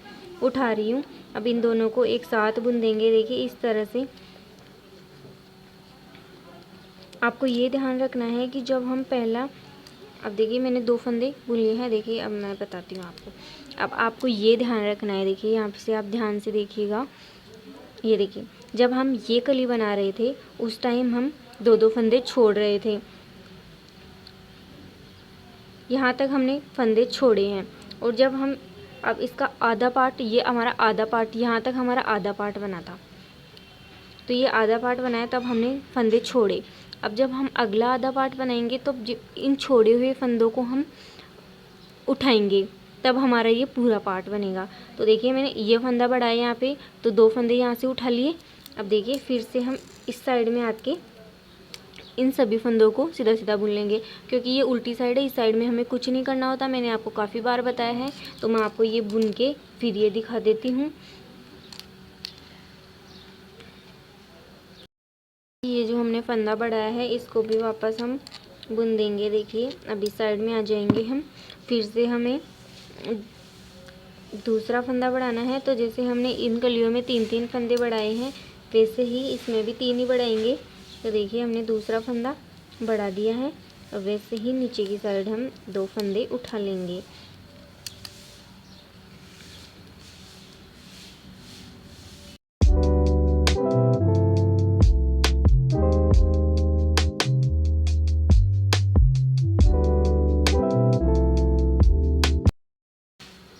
उठा रही हूँ। अब इन दोनों को एक साथ बुन देंगे देखिए इस तरह से। आपको ये ध्यान रखना है कि जब हम पहला, अब देखिए मैंने 2 फंदे बुन लिए हैं। देखिए अब मैं बताती हूँ आपको। अब आपको ये ध्यान रखना है, देखिए यहाँ से आप ध्यान से देखिएगा। ये देखिए जब हम ये कली बना रहे थे उस टाइम हम 2-2 फंदे छोड़ रहे थे, यहाँ तक हमने फंदे छोड़े हैं। और जब हम अब इसका आधा पार्ट, ये हमारा आधा पार्ट, यहाँ तक हमारा आधा पार्ट बना था, तो ये आधा पार्ट बनाया तब हमने फंदे छोड़े। अब जब हम अगला आधा पार्ट बनाएंगे तो इन छोड़े हुए फंदों को हम उठाएंगे, तब हमारा ये पूरा पार्ट बनेगा। तो देखिए मैंने ये फंदा बढ़ाया यहाँ पे, तो 2 फंदे यहाँ से उठा लिए। अब देखिए फिर से हम इस साइड में आके इन सभी फंदों को सीधा सीधा बुन लेंगे, क्योंकि ये उल्टी साइड है, इस साइड में हमें कुछ नहीं करना होता। मैंने आपको काफ़ी बार बताया है, तो मैं आपको ये बुन के फिर ये दिखा देती हूँ। ये जो हमने फंदा बढ़ाया है इसको भी वापस हम बुन देंगे। देखिए अब इस साइड में आ जाएंगे हम, फिर से हमें दूसरा फंदा बढ़ाना है। तो जैसे हमने इन कलियों में 3-3 फंदे बढ़ाए हैं, वैसे ही इसमें भी 3 ही बढ़ाएंगे। तो देखिए हमने दूसरा फंदा बढ़ा दिया है, और वैसे ही नीचे की साइड हम 2 फंदे उठा लेंगे।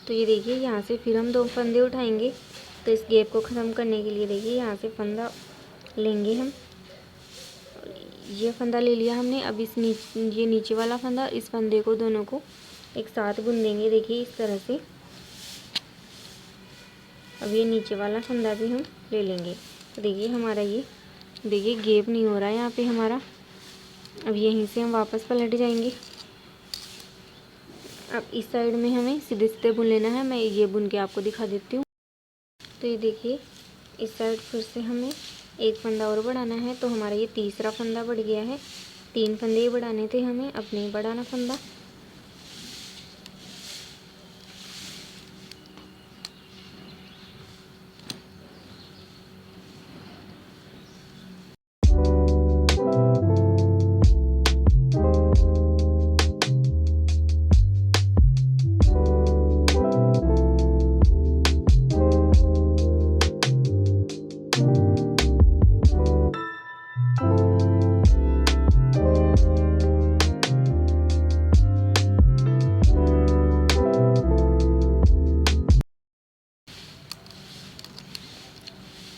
तो ये देखिए यहाँ से फिर हम 2 फंदे उठाएंगे। तो इस गैप को ख़त्म करने के लिए देखिए यहाँ से फंदा लेंगे हम, ये फंदा ले लिया हमने। अब ये नीचे वाला फंदा, इस फंदे को दोनों को एक साथ बुन देंगे देखिए इस तरह से। अब ये नीचे वाला फंदा भी हम ले लेंगे। तो देखिए हमारा ये देखिए गैप नहीं हो रहा है यहाँ पे हमारा। अब यहीं से हम वापस पलट जाएंगे। अब इस साइड में हमें सीधे सीधे बुन लेना है, मैं ये बुन के आपको दिखा देती हूँ। तो ये देखिए इस साइड फिर से हमें 1 फंदा और बढ़ाना है, तो हमारा ये तीसरा फंदा बढ़ गया है। 3 फंदे ही बढ़ाने थे हमें, अब नहीं बढ़ाना फंदा।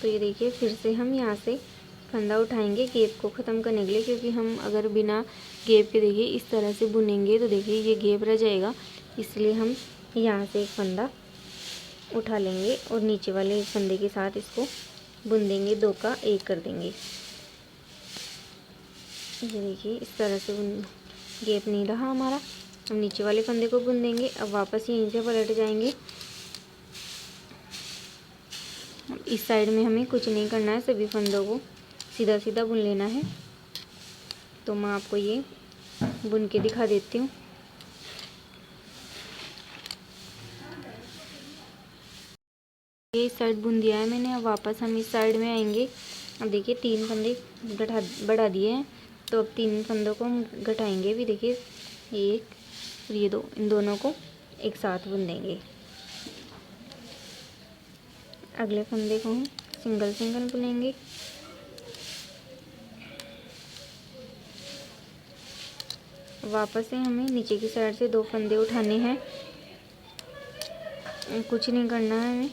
तो ये देखिए फिर से हम यहाँ से फंदा उठाएंगे गैप को ख़त्म करने के लिए, क्योंकि हम अगर बिना गैप के देखिए इस तरह से बुनेंगे तो देखिए ये गैप रह जाएगा। इसलिए हम यहाँ से एक फंदा उठा लेंगे और नीचे वाले एक फंदे के साथ इसको बुन देंगे, 2 का 1 कर देंगे। ये देखिए इस तरह से गैप नहीं रहा हमारा। हम नीचे वाले फंदे को बुन देंगे। अब वापस यहीं से पलट जाएंगे। इस साइड में हमें कुछ नहीं करना है, सभी फंदों को सीधा सीधा बुन लेना है। तो मैं आपको ये बुन के दिखा देती हूँ। ये इस साइड बुन दिया है मैंने। अब वापस हम इस साइड में आएंगे। अब देखिए 3 फंदे बढ़ा दिए हैं, तो अब 3 फंदों को हम घटाएंगे भी। देखिए 1 और ये 2, इन दोनों को एक साथ बुन देंगे। अगले फंदे को हम सिंगल सिंगल बुनेंगे। वापस से हमें नीचे की साइड से 2 फंदे उठाने हैं। कुछ नहीं करना है हमें,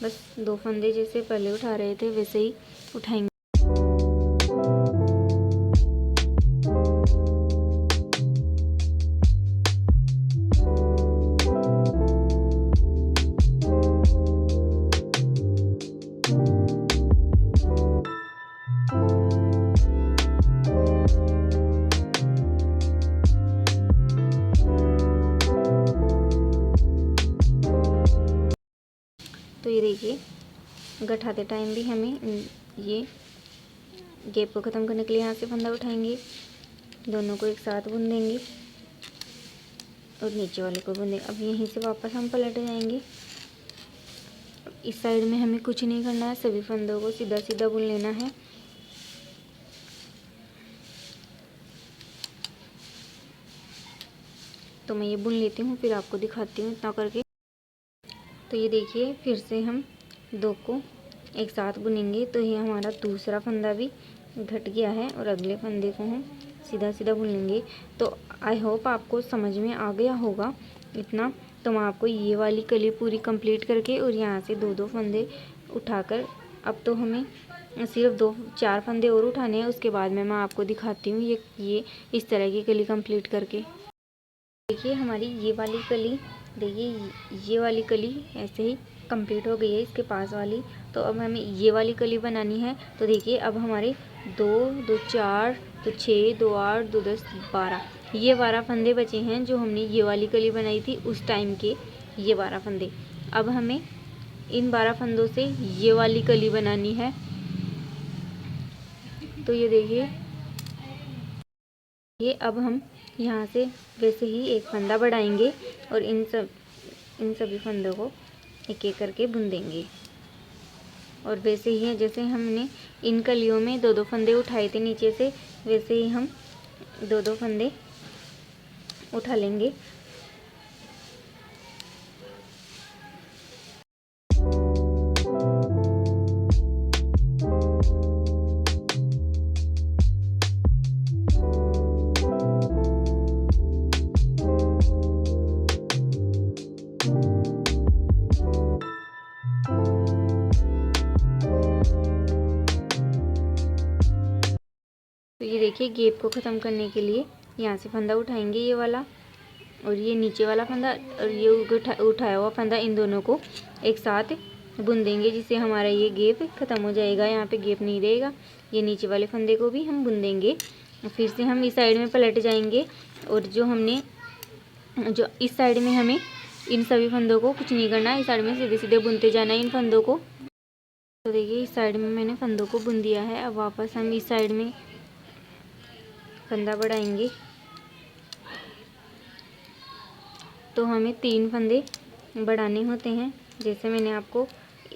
बस 2 फंदे जैसे पहले उठा रहे थे वैसे ही उठाएंगे। तो ये देखिए गठाते टाइम भी हमें ये गैप को ख़त्म करने के लिए यहाँ से फंदा उठाएंगे, दोनों को एक साथ बुन देंगे और नीचे वाले को बुन देंगे। अब यहीं से वापस हम पलट जाएंगे। इस साइड में हमें कुछ नहीं करना है, सभी फंदों को सीधा सीधा बुन लेना है। तो मैं ये बुन लेती हूँ, फिर आपको दिखाती हूँ इतना करके। तो ये देखिए फिर से हम 2 को एक साथ बुनेंगे। तो ये हमारा दूसरा फंदा भी घट गया है और अगले फंदे को हम सीधा सीधा बुनेंगे। तो आई होप आपको समझ में आ गया होगा इतना। तो मैं आपको ये वाली कली पूरी कंप्लीट करके और यहाँ से 2-2 फंदे उठाकर, अब तो हमें सिर्फ 2-4 फंदे और उठाने हैं। उसके बाद में मैं आपको दिखाती हूँ ये इस तरह की कली कंप्लीट करके। देखिए हमारी ये वाली कली, देखिए ये वाली कली ऐसे ही कंप्लीट हो गई है, इसके पास वाली। तो अब हमें ये वाली कली बनानी है। तो देखिए अब हमारे 2 2 4 2 6 2 8 2 10 12, ये 12 फंदे बचे हैं जो हमने ये वाली कली बनाई थी उस टाइम के, ये 12 फंदे। अब हमें इन 12 फंदों से ये वाली कली बनानी है। तो ये देखिए ये अब हम यहाँ से वैसे ही एक फंदा बढ़ाएंगे और इन सभी फंदों को एक एक करके बुन देंगे। और वैसे ही जैसे हमने इन कलियों में 2-2 फंदे उठाए थे नीचे से, वैसे ही हम 2-2 फंदे उठा लेंगे। तो ये देखिए गैप को ख़त्म करने के लिए यहाँ से फंदा उठाएंगे ये वाला और ये नीचे वाला फंदा और ये उठाया हुआ फंदा, इन दोनों को एक साथ बुन देंगे, जिससे हमारा ये गैप ख़त्म हो जाएगा। यहाँ पे गैप नहीं रहेगा। ये नीचे वाले फंदे को भी हम बुन देंगे। फिर से हम इस साइड में पलट जाएंगे और जो इस साइड में हमें इन सभी फंदों को कुछ नहीं करना है, इस साइड में सीधे सीधे बुनते जाना है इन फंदों को। तो देखिए इस साइड में मैंने फंदों को बुन दिया है। अब वापस हम इस साइड में फंदा बढ़ाएंगे। तो हमें 3 फंदे बढ़ाने होते हैं, जैसे मैंने आपको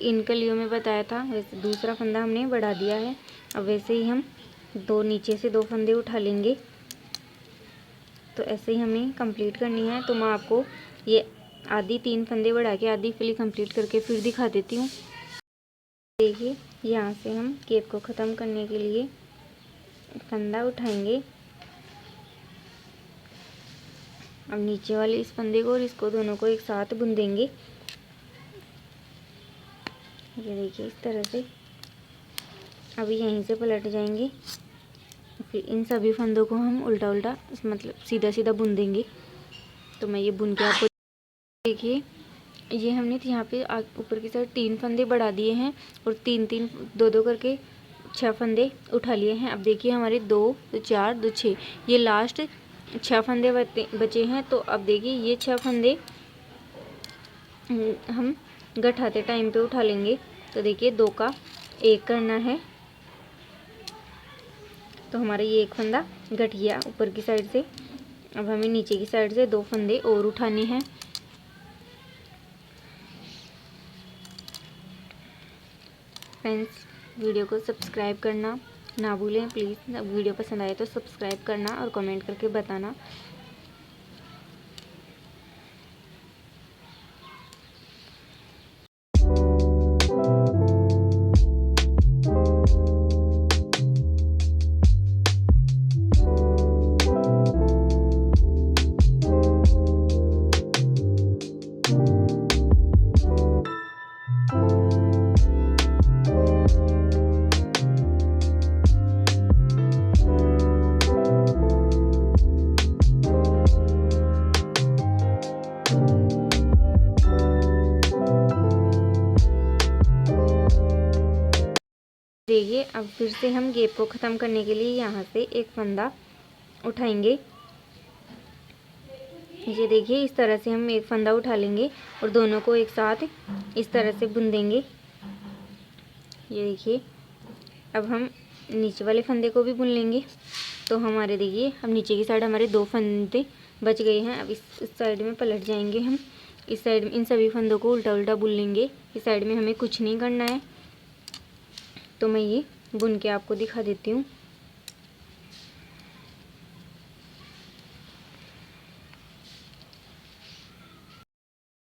इन कलियों में बताया था, वैसे दूसरा फंदा हमने बढ़ा दिया है। अब वैसे ही हम नीचे से 2 फंदे उठा लेंगे। तो ऐसे ही हमें कंप्लीट करनी है। तो मैं आपको ये आधी 3 फंदे बढ़ा के आधी कली कंप्लीट करके फिर दिखा देती हूँ। देखिए यहाँ से हम गैप को ख़त्म करने के लिए फंदा उठाएंगे। अब नीचे वाले इस फंदे को और इसको दोनों को एक साथ बुन देंगे। ये देखिए इस तरह से अभी यहीं से पलट जाएंगे। फिर इन सभी फंदों को हम उल्टा उल्टा मतलब सीधा सीधा बुन देंगे। तो मैं ये बुन के आपको देखिए, ये हमने यहाँ पे ऊपर की साइड 3 फंदे बढ़ा दिए हैं और 3-3 2-2 करके 6 फंदे उठा लिए हैं। अब देखिए हमारे 2 2 4 2 6 ये लास्ट 6 फंदे बचे हैं। तो अब देखिए ये 6 फंदे हम गठाते टाइम पे उठा लेंगे। तो देखिए 2 का 1 करना है। तो हमारा ये 1 फंदा गठ गया ऊपर की साइड से। अब हमें नीचे की साइड से 2 फंदे और उठाने हैं। फ्रेंड्स, वीडियो को सब्सक्राइब करना ना भूलें प्लीज़। वीडियो पसंद आए तो सब्सक्राइब करना और कमेंट करके बताना। देखिए अब फिर से हम गैप को ख़त्म करने के लिए यहाँ से 1 फंदा उठाएंगे। ये देखिए इस तरह से हम 1 फंदा उठा लेंगे और दोनों को एक साथ इस तरह से बुन देंगे। ये देखिए अब हम नीचे वाले फंदे को भी बुन लेंगे। तो हमारे देखिए अब नीचे की साइड हमारे 2 फंदे बच गए हैं। अब इस साइड में पलट जाएंगे हम। इस साइड में इन सभी फंदों को उल्टा उल्टा बुन लेंगे। इस साइड में हमें कुछ नहीं करना है। तो मैं ये बुन के आपको दिखा देती हूँ।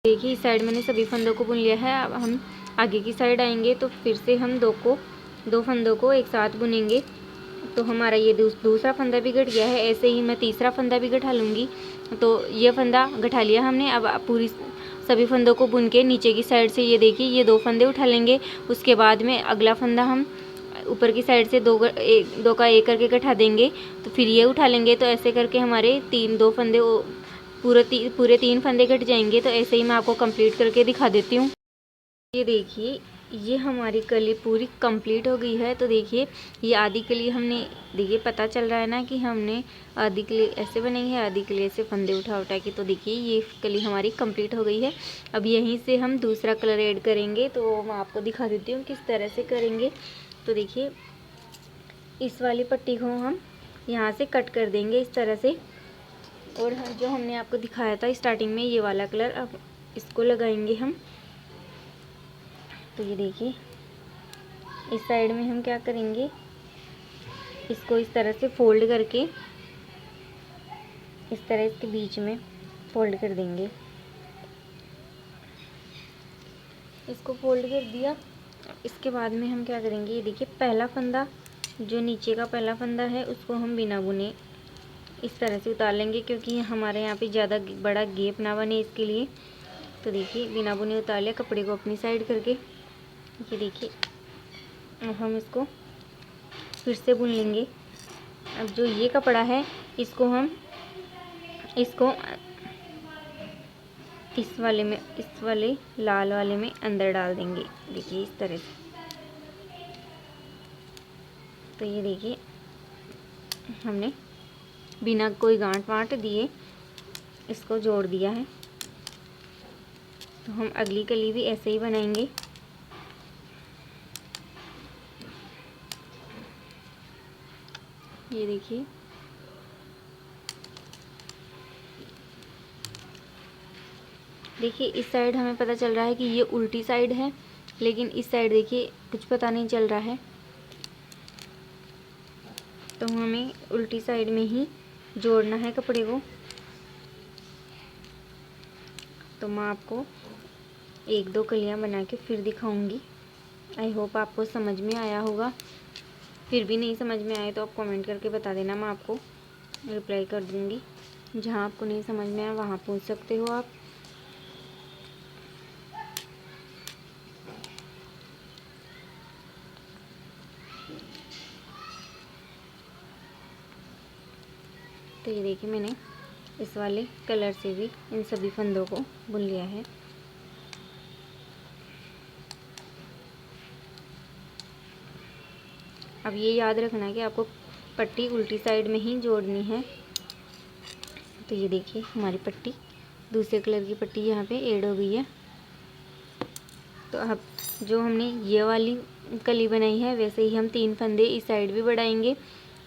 देखिए इस साइड मैंने सभी फंदों को बुन लिया है। अब हम आगे की साइड आएंगे तो फिर से हम 2 फंदों को एक साथ बुनेंगे। तो हमारा ये दूसरा फंदा भी गठ गया है। ऐसे ही मैं तीसरा फंदा भी गठा लूँगी। तो ये फंदा गठा लिया हमने। अब पूरी सभी फंदों को बुन के नीचे की साइड से ये देखिए ये 2 फंदे उठा लेंगे। उसके बाद में अगला फंदा हम ऊपर की साइड से 2 का 1 करके गठा देंगे। तो फिर ये उठा लेंगे। तो ऐसे करके हमारे 2 फंदे पूरे 3 फंदे कट जाएंगे। तो ऐसे ही मैं आपको कंप्लीट करके दिखा देती हूँ। ये देखिए ये हमारी कली पूरी कंप्लीट हो गई है। तो देखिए ये आधी कली हमने देखिए पता चल रहा है ना कि हमने आधी कली ऐसे बनाई है, आधी कली ऐसे फंदे उठा के। तो देखिए ये कली हमारी कंप्लीट हो गई है। अब यहीं से हम दूसरा कलर ऐड करेंगे। तो मैं आपको दिखा देती हूँ किस तरह से करेंगे। तो देखिए इस वाली पट्टी को हम यहाँ से कट कर देंगे इस तरह से। और जो हमने आपको दिखाया था स्टार्टिंग में ये वाला कलर, अब इसको लगाएंगे हम। तो ये देखिए इस साइड में हम क्या करेंगे, इसको इस तरह से फोल्ड करके इस तरह इसके बीच में फोल्ड कर देंगे। इसको फोल्ड कर दिया। इसके बाद में हम क्या करेंगे, ये देखिए पहला फंदा जो नीचे का पहला फंदा है उसको हम बिना बुने इस तरह से उतार लेंगे, क्योंकि हमारे यहाँ पे ज़्यादा बड़ा गैप ना बने इसके लिए। तो देखिए बिना बुने उतार लिया कपड़े को अपनी साइड करके। ये देखिए अब हम इसको फिर से बुन लेंगे। अब जो ये कपड़ा है इसको हम इस वाले लाल वाले में अंदर डाल देंगे। देखिए इस तरह से। तो ये देखिए हमने बिना कोई गांठ वांठ दिए इसको जोड़ दिया है। तो हम अगली कली भी ऐसे ही बनाएंगे। ये देखिए इस साइड हमें पता चल रहा है कि ये उल्टी साइड है, लेकिन इस साइड देखिए कुछ पता नहीं चल रहा है। तो हमें उल्टी साइड में ही जोड़ना है कपड़े को। तो मैं आपको 1-2 कलियां बना के फिर दिखाऊंगी। आई होप आपको समझ में आया होगा। फिर भी नहीं समझ में आए तो आप कमेंट करके बता देना, मैं आपको रिप्लाई कर दूंगी। जहां आपको नहीं समझ में आया वहां पूछ सकते हो आप। तो ये देखिए मैंने इस वाले कलर से भी इन सभी फंदों को बुन लिया है। अब ये याद रखना है कि आपको पट्टी उल्टी साइड में ही जोड़नी है। तो ये देखिए हमारी पट्टी, दूसरे कलर की पट्टी यहाँ पे ऐड हो गई है। तो अब जो हमने ये वाली कली बनाई है वैसे ही हम 3 फंदे इस साइड भी बढ़ाएंगे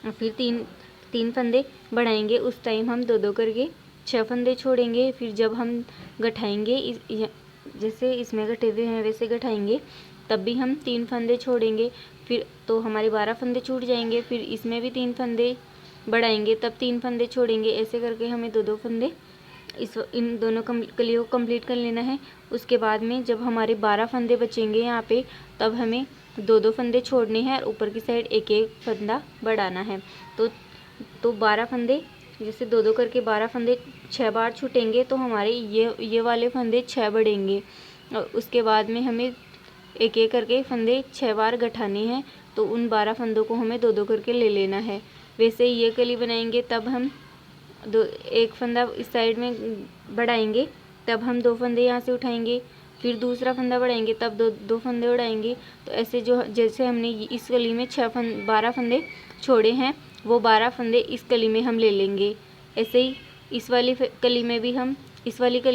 और फिर तीन फंदे बढ़ाएंगे। उस टाइम हम 2-2 करके 6 फंदे छोड़ेंगे। फिर जब हम गठाएंगे जैसे इसमें गठे हुए हैं वैसे गठाएंगे, तब भी हम 3 फंदे छोड़ेंगे। फिर तो हमारे 12 फंदे छूट जाएंगे। फिर इसमें भी 3 फंदे बढ़ाएंगे, तब 3 फंदे छोड़ेंगे। ऐसे करके हमें 2-2 फंदे इन दोनों कलियों को कंप्लीट कर लेना है। उसके बाद में जब हमारे 12 फंदे बचेंगे यहाँ पे, तब हमें 2-2 फंदे छोड़ने हैं और ऊपर की साइड 1-1 फंदा बढ़ाना है। तो 12 फंदे, जैसे 2-2 करके 12 फंदे 6 बार छूटेंगे तो हमारे ये वाले फंदे 6 बढ़ेंगे। और उसके बाद में हमें 1-1 करके फंदे 6 बार गठाने हैं। तो उन 12 फंदों को हमें 2-2 करके ले लेना है। वैसे ही ये कली बनाएंगे, तब हम एक फंदा इस साइड में बढ़ाएंगे, तब हम 2 फंदे यहाँ से उठाएंगे। फिर दूसरा फंदा बढ़ाएंगे, तब 2 फंदे उठाएंगे। तो ऐसे जैसे हमने इस कली में 12 फंदे छोड़े हैं, वो 12 फंदे इस कली में हम ले लेंगे। ऐसे ही इस वाली कली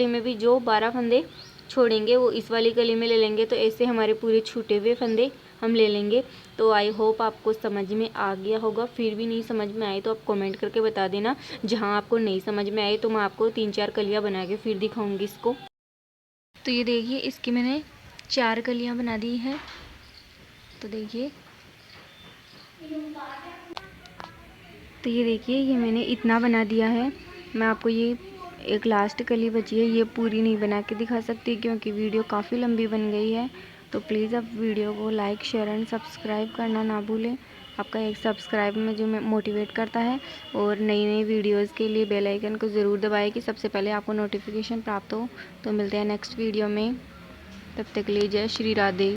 में भी जो 12 फंदे छोड़ेंगे वो इस वाली कली में ले लेंगे। तो ऐसे हमारे पूरे छूटे हुए फंदे हम ले लेंगे। तो आई होप आपको समझ में आ गया होगा। फिर भी नहीं समझ में आए तो आप कमेंट करके बता देना। जहाँ आपको नहीं समझ में आए तो मैं आपको 3-4 कलियाँ बना के फिर दिखाऊंगी इसको। तो ये देखिए इसकी मैंने 4 कलियाँ बना दी हैं। तो देखिए, तो ये देखिए ये मैंने इतना बना दिया है। मैं आपको ये एक लास्ट कली बची है, ये पूरी नहीं बना के दिखा सकती क्योंकि वीडियो काफ़ी लंबी बन गई है। तो प्लीज़ आप वीडियो को लाइक, शेयर एंड सब्सक्राइब करना ना भूलें। आपका एक सब्सक्राइब में जो मोटिवेट करता है। और नई नई वीडियोज़ के लिए बेल आइकन को ज़रूर दबाएं कि सबसे पहले आपको नोटिफिकेशन प्राप्त हो। तो मिलते हैं नेक्स्ट वीडियो में, तब तक के लिए जय श्री राधे।